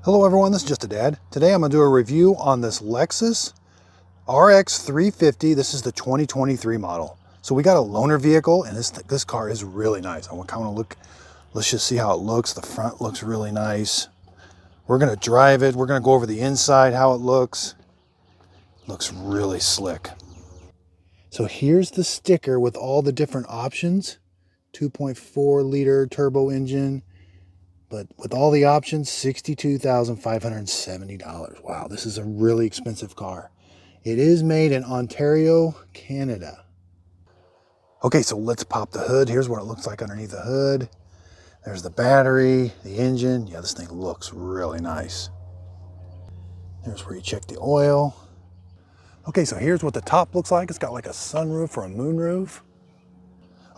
Hello everyone, this is Just a Dad. Today I'm going to do a review on this Lexus RX350. This is the 2023 model. So we got a loaner vehicle and this car is really nice. I kind of want to look, let's just see how it looks. The front looks really nice. We're going to drive it. We're going to go over the inside, how it looks. Looks really slick. So here's the sticker with all the different options. 2.4 liter turbo engine. But with all the options, $62,570. Wow, this is a really expensive car. It is made in Ontario, Canada. Okay, so let's pop the hood. Here's what it looks like underneath the hood. There's the battery, the engine. Yeah, this thing looks really nice. There's where you check the oil. Okay, so here's what the top looks like. It's got like a sunroof or a moonroof.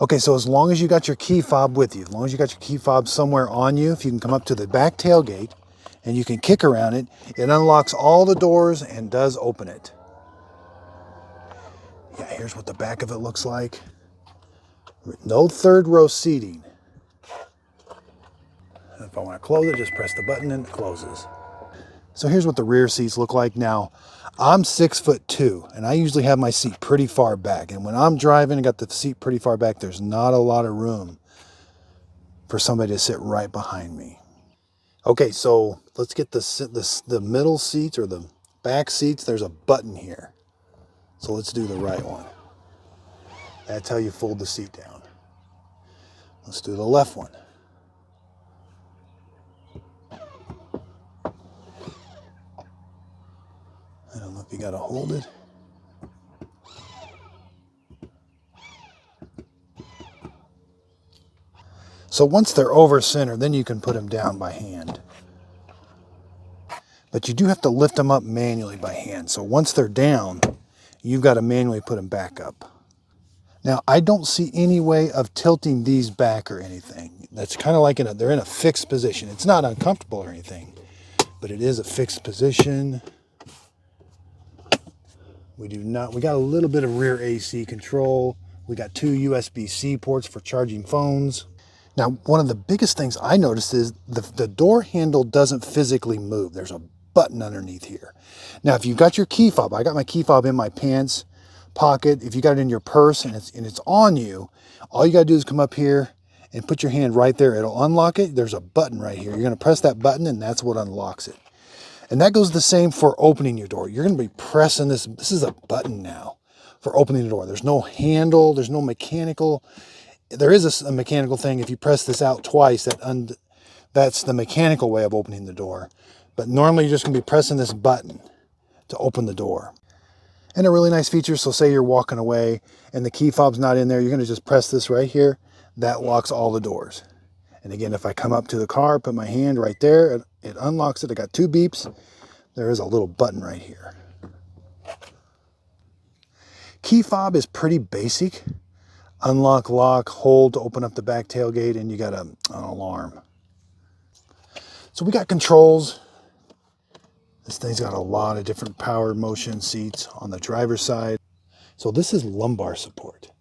Okay, so as long as you got your key fob with you, as long as you got your key fob somewhere on you, if you can come up to the back tailgate and you can kick around it, it unlocks all the doors and does open it. Yeah, here's what the back of it looks like. No third row seating. If I want to close it, just press the button and it closes. So here's what the rear seats look like now. I'm 6'2" and I usually have my seat pretty far back. And when I'm driving and got the seat pretty far back, there's not a lot of room for somebody to sit right behind me. Okay, so let's get the middle seats or the back seats. There's a button here. So let's do the right one. That's how you fold the seat down. Let's do the left one. I don't know if you got to hold it. So once they're over center, then you can put them down by hand. But you do have to lift them up manually by hand. So once they're down, you've got to manually put them back up. Now, I don't see any way of tilting these back or anything. That's kind of like they're in a fixed position. It's not uncomfortable or anything, but it is a fixed position. We got a little bit of rear AC control. We got 2 USB-C ports for charging phones. Now, one of the biggest things I noticed is the door handle doesn't physically move. There's a button underneath here. Now, if you've got your key fob, I got my key fob in my pants pocket. If you got it in your purse and it's on you, all you got to do is come up here and put your hand right there. It'll unlock it. There's a button right here. You're going to press that button and that's what unlocks it. And that goes the same for opening your door. You're going to be pressing this. This is a button now for opening the door. There's no handle. There's no mechanical. There is a mechanical thing. If you press this out twice, that's the mechanical way of opening the door. But normally you're just going to be pressing this button to open the door. And a really nice feature, so say you're walking away and the key fob's not in there, you're going to just press this right here. That locks all the doors. And again, if I come up to the car, put my hand right there, it unlocks it. I got 2 beeps. There is a little button right here. Key fob is pretty basic. Unlock, lock, hold to open up the back tailgate, and you got an alarm. So we got controls. This thing's got a lot of different power motion seats on the driver's side. So this is lumbar support.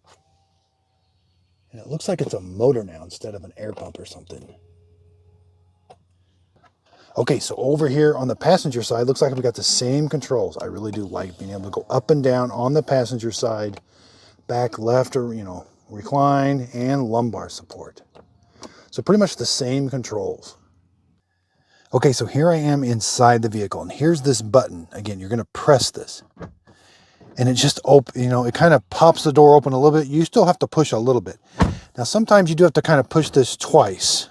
And it looks like it's a motor now instead of an air pump or something. Okay, so over here on the passenger side, looks like we got the same controls. I really do like being able to go up and down on the passenger side, back, left, or, recline, and lumbar support. So pretty much the same controls. Okay, so here I am inside the vehicle, and here's this button. Again, you're going to press this. And it just it kind of pops the door open a little bit. You still have to push a little bit. Now, sometimes you do have to kind of push this twice,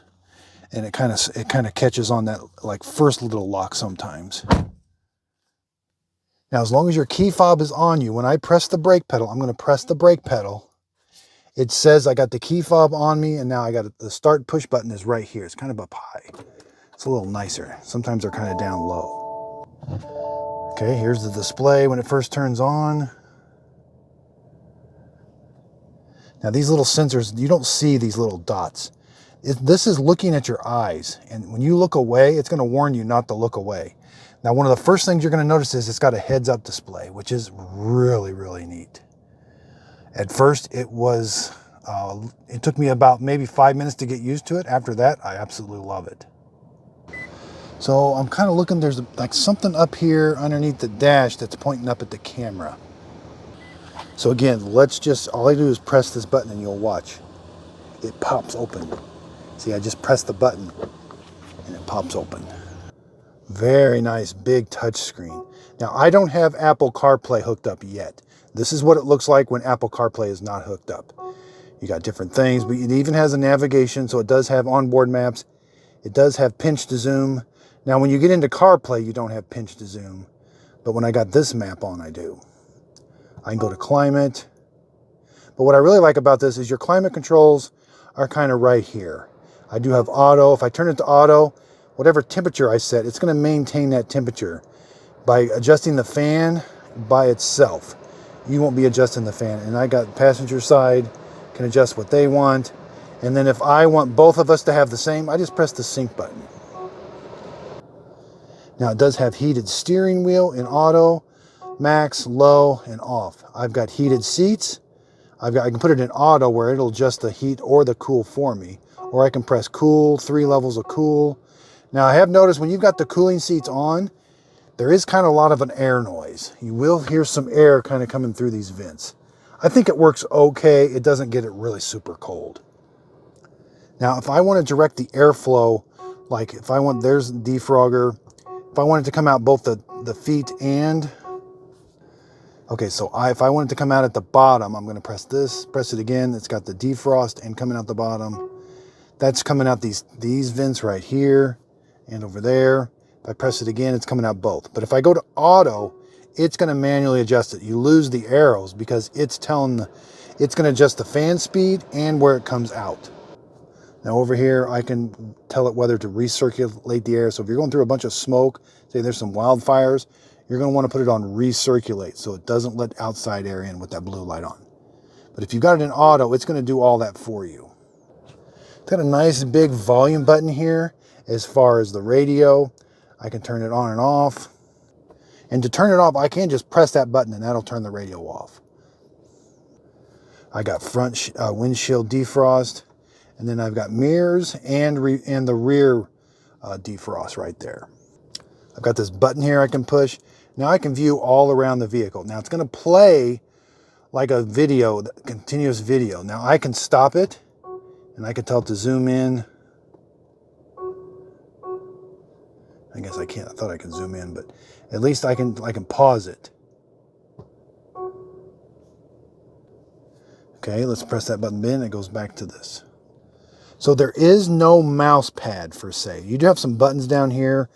and it kind of catches on that like first little lock sometimes. Now, as long as your key fob is on you, when I press the brake pedal, I'm going to press the brake pedal. It says I got the key fob on me, and now I got the start push button is right here. It's kind of up high. It's a little nicer. Sometimes they're kind of down low. Okay, here's the display when it first turns on. Now these little sensors, you don't see these little dots. This is looking at your eyes, and when you look away, it's going to warn you not to look away. Now, one of the first things you're going to notice is it's got a heads-up display, which is really, really neat. At first, it took me about maybe 5 minutes to get used to it. After that, I absolutely love it. So I'm kind of looking, there's like something up here underneath the dash that's pointing up at the camera. So again, all I do is press this button and you'll watch. It pops open. See, I just press the button and it pops open. Very nice big touch screen. Now I don't have Apple CarPlay hooked up yet. This is what it looks like when Apple CarPlay is not hooked up. You got different things, but it even has a navigation, so it does have onboard maps. It does have pinch to zoom. Now when you get into CarPlay, you don't have pinch to zoom, but when I got this map on, I do. I can go to climate. But what I really like about this is your climate controls are kind of right here. I do have auto. If I turn it to auto, whatever temperature I set, it's going to maintain that temperature by adjusting the fan by itself. You won't be adjusting the fan. And I got passenger side, can adjust what they want. And then if I want both of us to have the same, I just press the sync button. Now it does have heated steering wheel in auto, max, low, and off. I've got heated seats. I can put it in auto where it'll adjust the heat or the cool for me. Or I can press cool, 3 levels of cool. Now I have noticed when you've got the cooling seats on, there is kind of a lot of an air noise. You will hear some air kind of coming through these vents. I think it works okay. It doesn't get it really super cold. Now if I want to direct the airflow, like if I want, there's the defrogger. If I want it to come out both the feet and, okay, so if I want it to come out at the bottom, I'm going to press this, press it again. It's got the defrost and coming out the bottom. That's coming out these vents right here and over there. If I press it again, it's coming out both. But if I go to auto, it's going to manually adjust it. You lose the arrows because it's going to adjust the fan speed and where it comes out. Now over here, I can tell it whether to recirculate the air. So if you're going through a bunch of smoke, say there's some wildfires, you're going to want to put it on recirculate so it doesn't let outside air in with that blue light on. But if you've got it in auto, it's going to do all that for you. It's got a nice big volume button here as far as the radio. I can turn it on and off. And to turn it off, I can just press that button and that'll turn the radio off. I got front windshield defrost. And then I've got mirrors and the rear defrost right there. I've got this button here I can push. Now I can view all around the vehicle. Now it's going to play like a video, continuous video. Now I can stop it and I can tell it to zoom in. I guess I can't. I thought I could zoom in, but at least I can pause it. Okay, let's press that button again. It goes back to this. So there is no mouse pad per se. You do have some buttons down here,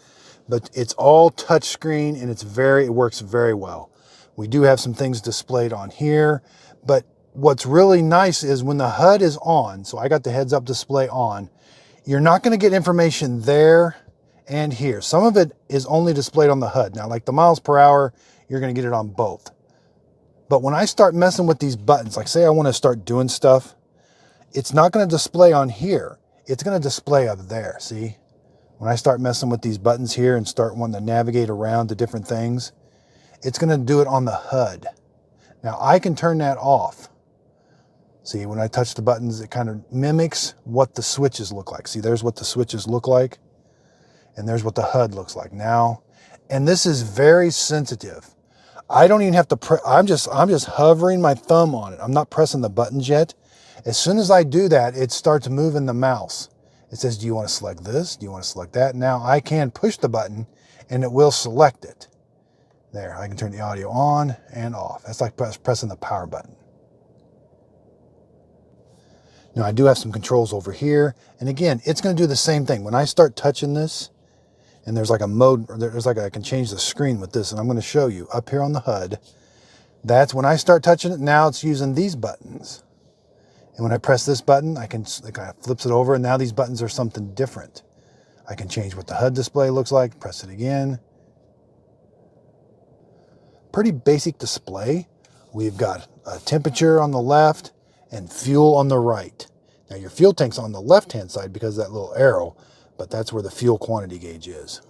but it's all touch screen and it works very well. We do have some things displayed on here, but what's really nice is when the HUD is on, so I got the heads up display on, you're not going to get information there and here. Some of it is only displayed on the HUD. Now, like the miles per hour, you're going to get it on both. But when I start messing with these buttons, like say I want to start doing stuff, it's not going to display on here. It's going to display up there, see? When I start messing with these buttons here and start wanting to navigate around to different things, it's going to do it on the HUD. Now, I can turn that off. See, when I touch the buttons, it kind of mimics what the switches look like. See, there's what the switches look like, and there's what the HUD looks like now. And this is very sensitive. I don't even have to I'm just hovering my thumb on it. I'm not pressing the buttons yet. As soon as I do that, it starts moving the mouse. It says, do you want to select this? Do you want to select that? Now I can push the button and it will select it. There, I can turn the audio on and off. That's like pressing the power button. Now I do have some controls over here. And again, it's going to do the same thing. When I start touching this, and there's like a mode, I can change the screen with this, and I'm going to show you up here on the HUD. That's when I start touching it. Now it's using these buttons. And when I press this button, it kind of flips it over, and now these buttons are something different. I can change what the HUD display looks like, press it again. Pretty basic display. We've got a temperature on the left and fuel on the right. Now your fuel tank's on the left-hand side because of that little arrow, but that's where the fuel quantity gauge is.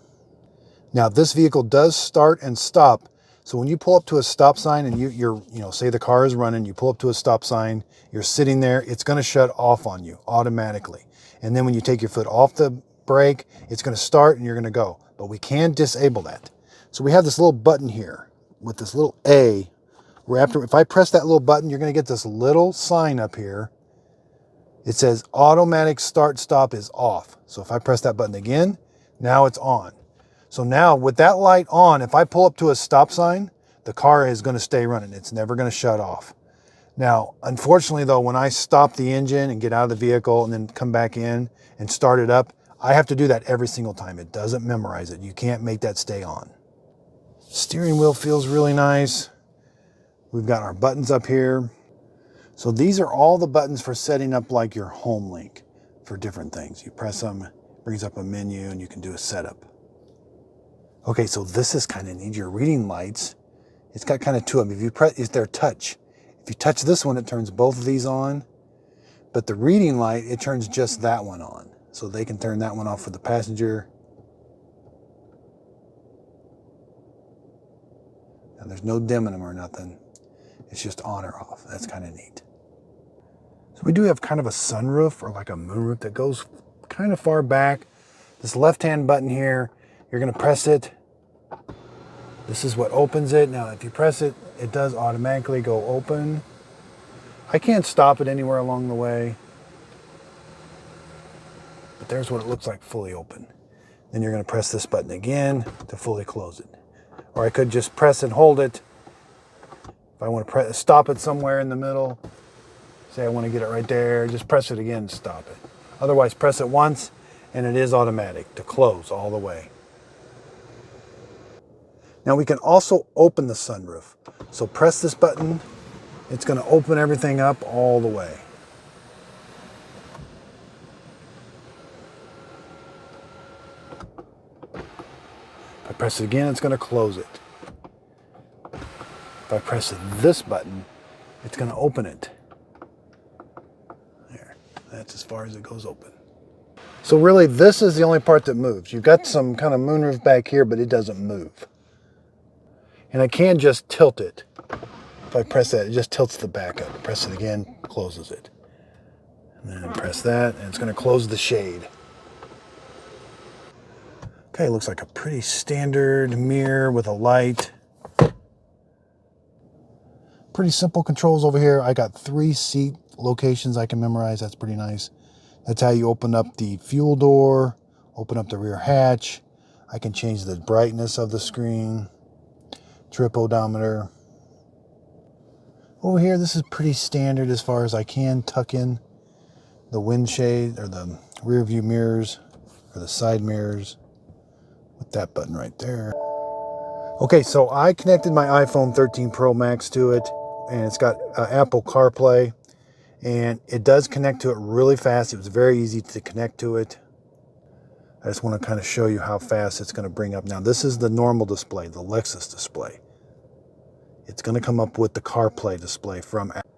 Now this vehicle does start and stop. So when you pull up to a stop sign and you're say the car is running, you pull up to a stop sign, you're sitting there, it's going to shut off on you automatically. And then when you take your foot off the brake, it's going to start and you're going to go. But we can disable that. So we have this little button here with this little A. If I press that little button, you're going to get this little sign up here. It says automatic start stop is off. So if I press that button again, now it's on. So now with that light on, if I pull up to a stop sign, the car is going to stay running. It's never going to shut off. Now, unfortunately though, when I stop the engine and get out of the vehicle and then come back in and start it up, I have to do that every single time. It doesn't memorize it. You can't make that stay on. Steering wheel feels really nice. We've got our buttons up here. So these are all the buttons for setting up like your home link for different things. You press them, it brings up a menu and you can do a setup. Okay, so this is kind of neat. Your reading lights, it's got kind of two of them. If you press, it's their touch. If you touch this one, it turns both of these on. But the reading light, it turns just that one on. So they can turn that one off for the passenger. And there's no dimming them or nothing. It's just on or off. That's kind of neat. So we do have kind of a sunroof or like a moonroof that goes kind of far back. This left-hand button here, you're going to press it. This is what opens it. Now, if you press it, it does automatically go open. I can't stop it anywhere along the way. But there's what it looks like fully open. Then you're going to press this button again to fully close it. Or I could just press and hold it. If I want to stop it somewhere in the middle, say I want to get it right there, just press it again and stop it. Otherwise, press it once and it is automatic to close all the way. Now we can also open the sunroof. So press this button, it's going to open everything up all the way. If I press it again, it's going to close it. If I press this button, it's going to open it. There, that's as far as it goes open. So really, this is the only part that moves. You've got some kind of moonroof back here, but it doesn't move. And I can just tilt it. If I press that, it just tilts the back up. Press it again, closes it. And then press that, and it's going to close the shade. Okay, looks like a pretty standard mirror with a light. Pretty simple controls over here. I got 3 seat locations I can memorize. That's pretty nice. That's how you open up the fuel door, open up the rear hatch. I can change the brightness of the screen, trip odometer. Over here, this is pretty standard as far as I can tuck in the windshield or the rear view mirrors or the side mirrors with that button right there. Okay, so I connected my iPhone 13 Pro Max to it, and it's got Apple CarPlay, and it does connect to it really fast. It was very easy to connect to it. I just want to kind of show you how fast it's going to bring up. Now, this is the normal display, the Lexus display. It's going to come up with the CarPlay display from Apple.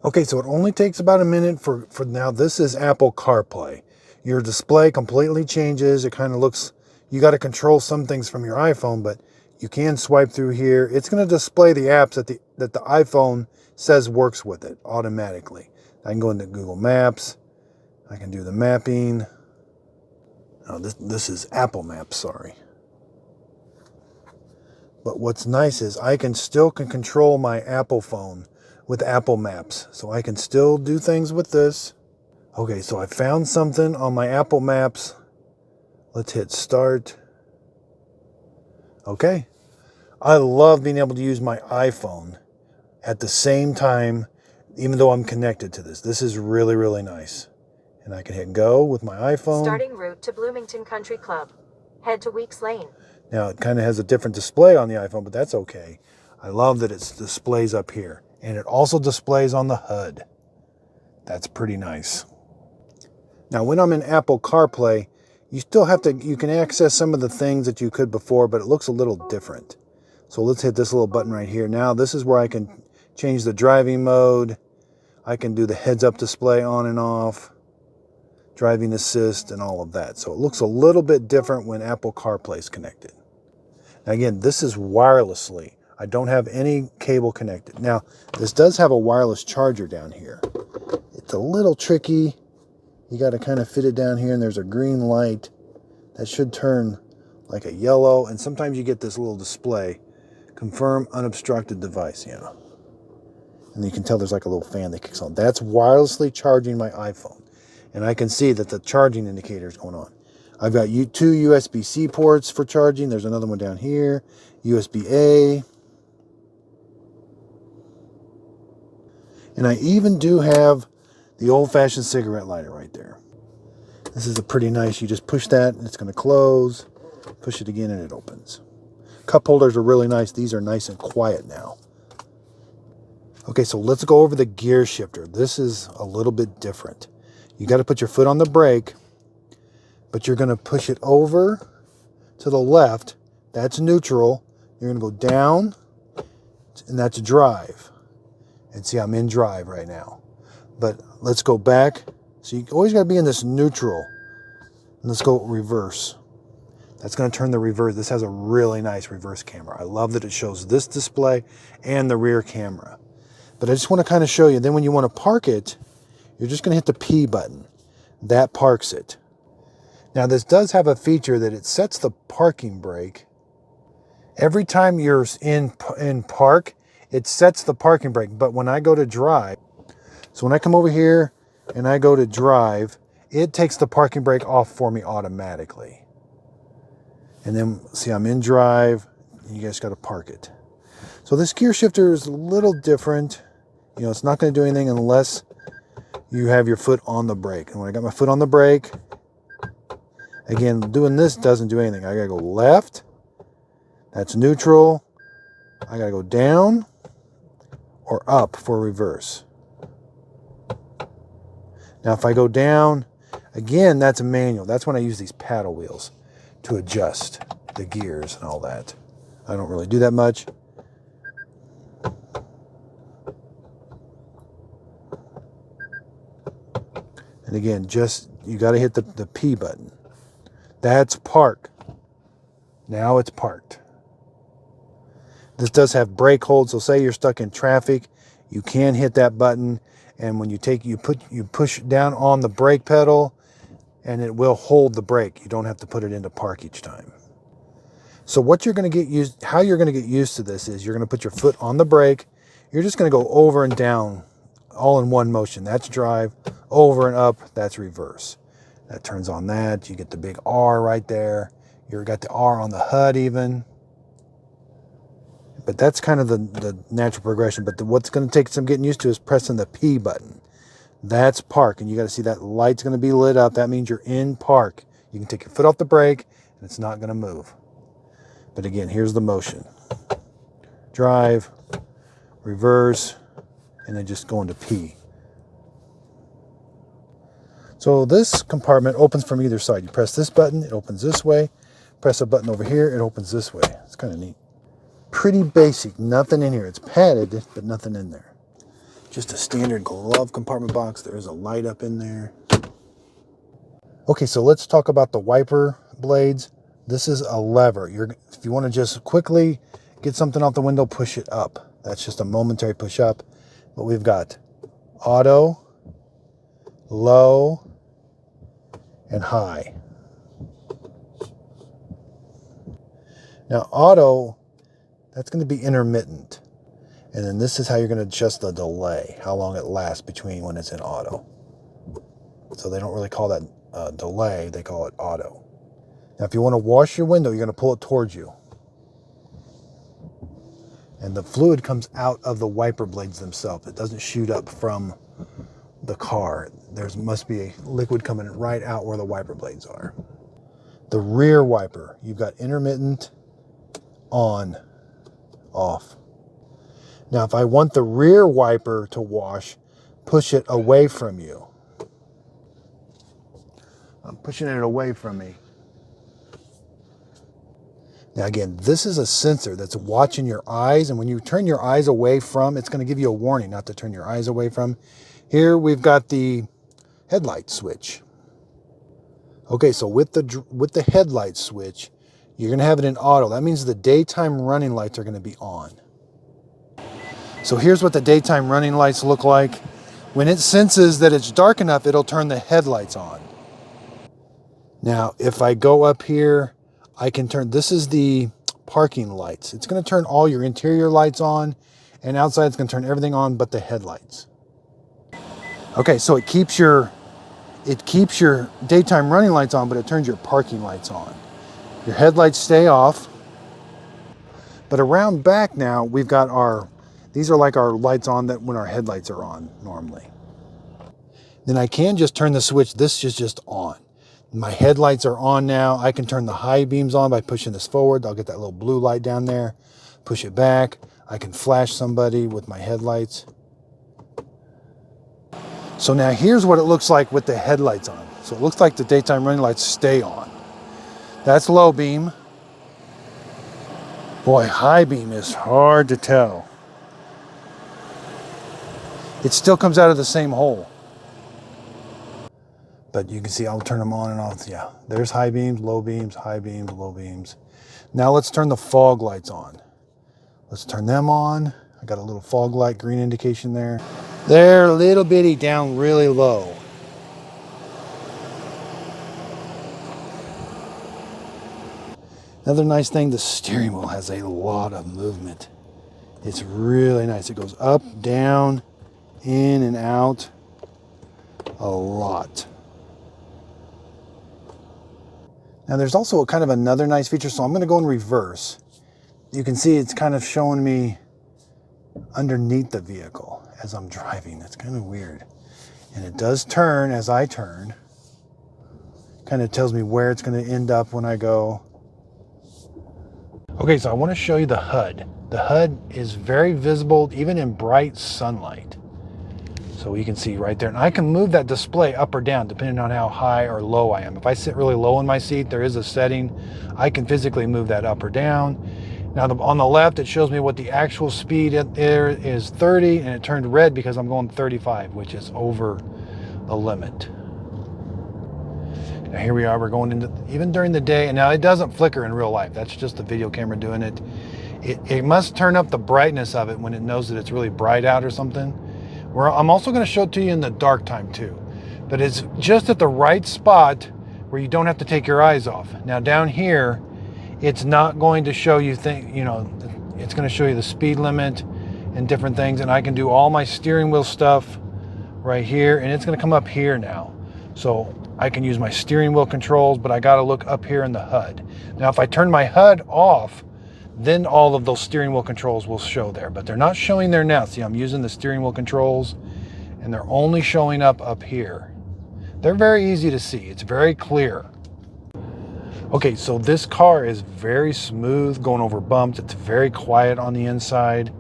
Okay, so it only takes about a minute for now. This is Apple CarPlay. Your display completely changes. It kind of looks, you got to control some things from your iPhone, but you can swipe through here. It's going to display the apps that the iPhone says works with it automatically. I can go into Google Maps. I can do the mapping. Oh, this is Apple Maps, sorry. But what's nice is I can still control my Apple phone with Apple Maps. So I can still do things with this. Okay, so I found something on my Apple Maps. Let's hit start. Okay. I love being able to use my iPhone at the same time, even though I'm connected to this. This is really, really nice. And I can hit go with my iPhone. Starting route to Bloomington Country Club. Head to Weeks Lane. Now, it kind of has a different display on the iPhone, but that's okay. I love that it displays up here. And it also displays on the HUD. That's pretty nice. Now, when I'm in Apple CarPlay, you still have to, you can access some of the things that you could before, but it looks a little different. So let's hit this little button right here. Now, this is where I can change the driving mode. I can do the heads-up display on and off, driving assist, and all of that. So it looks a little bit different when Apple CarPlay is connected. Now, again, this is wirelessly. I don't have any cable connected. Now, this does have a wireless charger down here. It's a little tricky. You got to kind of fit it down here, and there's a green light. that should turn like a yellow, and sometimes you get this little display, confirm unobstructed device, yeah. And you can tell there's like a little fan that kicks on. That's wirelessly charging my iPhone. And I can see that the charging indicator is going on. I've got two USB-C ports for charging. There's another one down here, USB-A. And I even do have the old-fashioned cigarette lighter right there. This is a pretty nice, you just push that and it's going to close. Push it again and it opens. Cup holders are really nice. These are nice and quiet now. Okay, so let's go over the gear shifter. This is a little bit different. You got to put your foot on the brake, but you're going to push it over to the left. That's neutral. You're going to go down, and that's drive. And see, I'm in drive right now. But let's go back. So you always got to be in this neutral. And let's go reverse. That's going to turn the reverse. This has a really nice reverse camera. I love that it shows this display and the rear camera. But I just want to kind of show you. Then when you want to park it, you're just going to hit the P button. That parks it. Now this does have a feature that it sets the parking brake. Every time you're in park, it sets the parking brake. But when I go to drive, so when I come over here and I go to drive, it takes the parking brake off for me automatically. And then see, I'm in drive, and you guys got to park it. So this gear shifter is a little different. You know, it's not going to do anything unless you have your foot on the brake. And when I got my foot on the brake, again, doing this doesn't do anything. I got to go left. That's neutral. I got to go down or up for reverse. Now, if I go down, again, that's a manual. That's when I use these paddle wheels to adjust the gears and all that. I don't really do that much. And again, just, you got to hit the P button. That's park. Now it's parked. This does have brake hold, so say you're stuck in traffic, you can hit that button, and when you push down on the brake pedal, and it will hold the brake. You don't have to put it into park each time. So what you're going to get used, how you're going to get used to this is you're going to put your foot on the brake. You're just going to go over and down all in one motion. That's drive. Over and up, that's reverse. That turns on that. You get the big R right there. You've got the R on the HUD even. But that's kind of the natural progression. But what's going to take some getting used to is pressing the P button. That's park. And you got to see that light's going to be lit up. That means you're in park. You can take your foot off the brake and it's not going to move. But again, here's the motion. Drive, reverse, and then just go into P. So this compartment opens from either side. You press this button, it opens this way. Press a button over here, it opens this way. It's kind of neat. Pretty basic, nothing in here. It's padded, but nothing in there. Just a standard glove compartment box. There is a light up in there. Okay, so let's talk about the wiper blades. This is a lever. If you want to just quickly get something off the window, push it up. That's just a momentary push up. But we've got auto, low, and high. Now auto, that's going to be intermittent. And then this is how you're going to adjust the delay, how long it lasts between when it's in auto. So they don't really call that delay, they call it auto. Now if you want to wash your window, you're going to pull it towards you. And the fluid comes out of the wiper blades themselves. It doesn't shoot up from the car. There must be a liquid coming right out where the wiper blades are. The rear wiper, you've got intermittent, on, off. Now, if I want the rear wiper to wash, push it away from you. I'm pushing it away from me. Now again, this is a sensor that's watching your eyes, and when you turn your eyes away from, it's going to give you a warning not to turn your eyes away from. Here we've got the headlight switch. Okay, so with the headlight switch, you're going to have it in auto. That means the daytime running lights are going to be on. So here's what the daytime running lights look like. When it senses that it's dark enough, it'll turn the headlights on. Now, if I go up here, I can turn, this is the parking lights. It's going to turn all your interior lights on, and outside it's going to turn everything on but the headlights. Okay, so it keeps your daytime running lights on, but it turns your parking lights on. Your headlights stay off. But around back now, we've got these are like our lights on that when our headlights are on normally. Then I can just turn the switch. This is just on. My headlights are on now. I can turn the high beams on by pushing this forward. I'll get that little blue light down there. Push it back. I can flash somebody with my headlights. So now here's what it looks like with the headlights on. So it looks like the daytime running lights stay on. That's low beam. Boy, high beam is hard to tell. It still comes out of the same hole. But you can see I'll turn them on and off. Yeah, there's high beams, low beams, high beams, low beams. Now let's turn the fog lights on. Let's turn them on. I got a little fog light green indication there. They're a little bitty down really low. Another nice thing, the steering wheel has a lot of movement. It's really nice. It goes up, down, in and out a lot. Now there's also a kind of another nice feature, so I'm going to go in reverse. You can see it's kind of showing me underneath the vehicle as I'm driving. That's kind of weird. And it does turn as I turn. Kind of tells me where it's going to end up when I go. Okay, so I want to show you the HUD. The HUD is very visible even in bright sunlight. So you can see right there. And I can move that display up or down depending on how high or low I am. If I sit really low in my seat, there is a setting. I can physically move that up or down. Now on the left, it shows me what the actual speed there is 30, and it turned red because I'm going 35, which is over the limit. Now here we are, we're going into, even during the day, and now it doesn't flicker in real life. That's just the video camera doing it. It must turn up the brightness of it when it knows that it's really bright out or something. I'm also going to show it to you in the dark time too, but it's just at the right spot where you don't have to take your eyes off. Now down here, it's not going to show you it's going to show you the speed limit and different things, and I can do all my steering wheel stuff right here, and it's going to come up here now. So I can use my steering wheel controls, but I got to look up here in the HUD. Now if I turn my HUD off, then all of those steering wheel controls will show there, but they're not showing there now. See, I'm using the steering wheel controls and they're only showing up here. They're very easy to see. It's very clear. Okay, so this car is very smooth going over bumps. It's very quiet on the inside.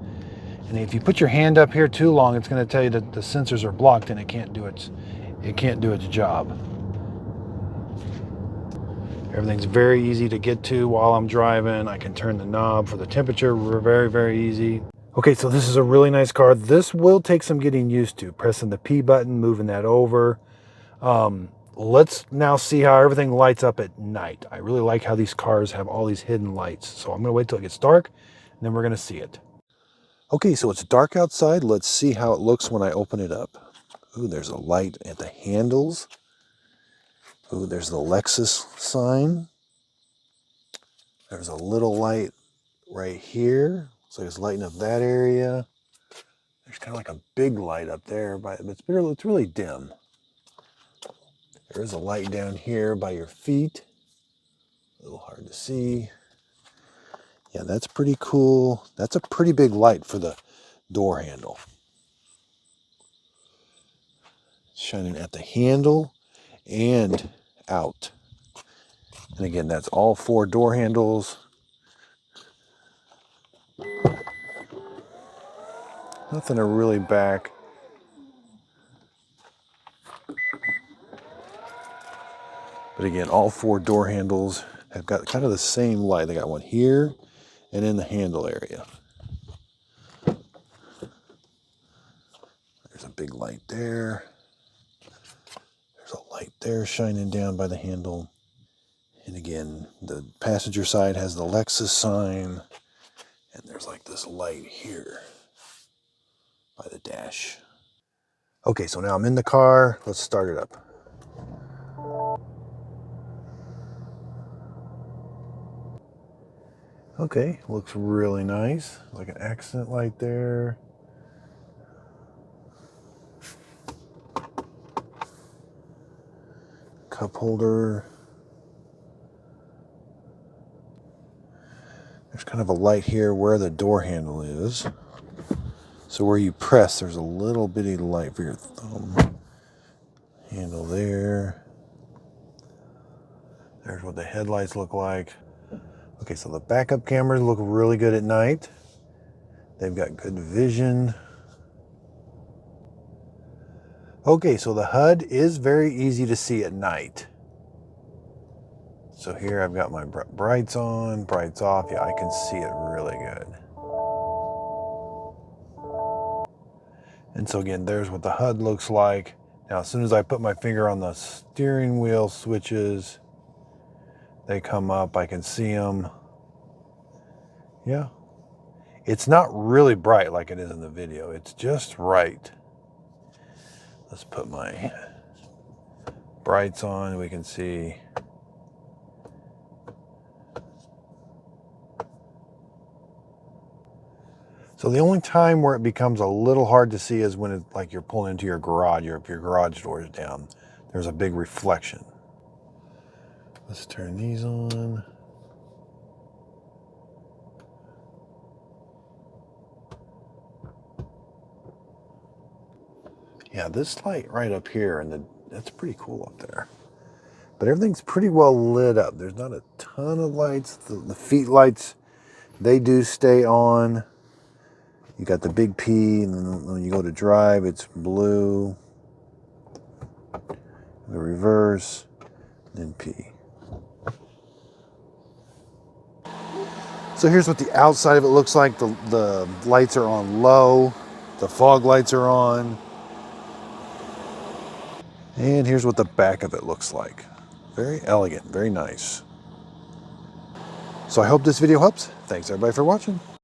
And if you put your hand up here too long, it's going to tell you that the sensors are blocked and it can't do its job. Everything's very easy to get to while I'm driving. I can turn the knob for the temperature very, very easy. Okay, so this is a really nice car. This will take some getting used to. Pressing the P button, moving that over. Let's now see how everything lights up at night. I really like how these cars have all these hidden lights. So I'm going to wait till it gets dark, and then we're going to see it. Okay, so it's dark outside. Let's see how it looks when I open it up. Ooh, there's a light at the handles. Ooh, there's the Lexus sign. There's a little light right here. So it's lighting up that area. There's kind of like a big light up there, but it's really dim. There is a light down here by your feet. A little hard to see. Yeah, that's pretty cool. That's a pretty big light for the door handle. It's shining at the handle and out. And again, that's all 4 door handles. Nothing to really back. But again, all 4 door handles have got kind of the same light. They got one here and in the handle area. There's a big light there. There's a light there shining down by the handle. And again, the passenger side has the Lexus sign. And there's like this light here by the dash. Okay, so now I'm in the car. Let's start it up. Okay, looks really nice. Like an accent light there. Cup holder. There's kind of a light here where the door handle is. So where you press, there's a little bitty light for your thumb. Handle there. There's what the headlights look like. Okay, so the backup cameras look really good at night. They've got good vision. Okay, so the HUD is very easy to see at night. So here I've got my brights on, brights off. Yeah, I can see it really good. And so again, there's what the HUD looks like. Now, as soon as I put my finger on the steering wheel switches, they come up, I can see them. Yeah. It's not really bright like it is in the video. It's just right. Let's put my brights on, we can see. So the only time where it becomes a little hard to see is when it's like you're pulling into your garage, or if your garage door is down. There's a big reflection. Let's turn these on. Yeah, this light right up here, and that's pretty cool up there. But everything's pretty well lit up. There's not a ton of lights. The feet lights, they do stay on. You got the big P, and then when you go to drive, it's blue. The reverse, then P. So here's what the outside of it looks like. The lights are on low. The fog lights are on. And here's what the back of it looks like. Very elegant, very nice. So I hope this video helps. Thanks everybody for watching.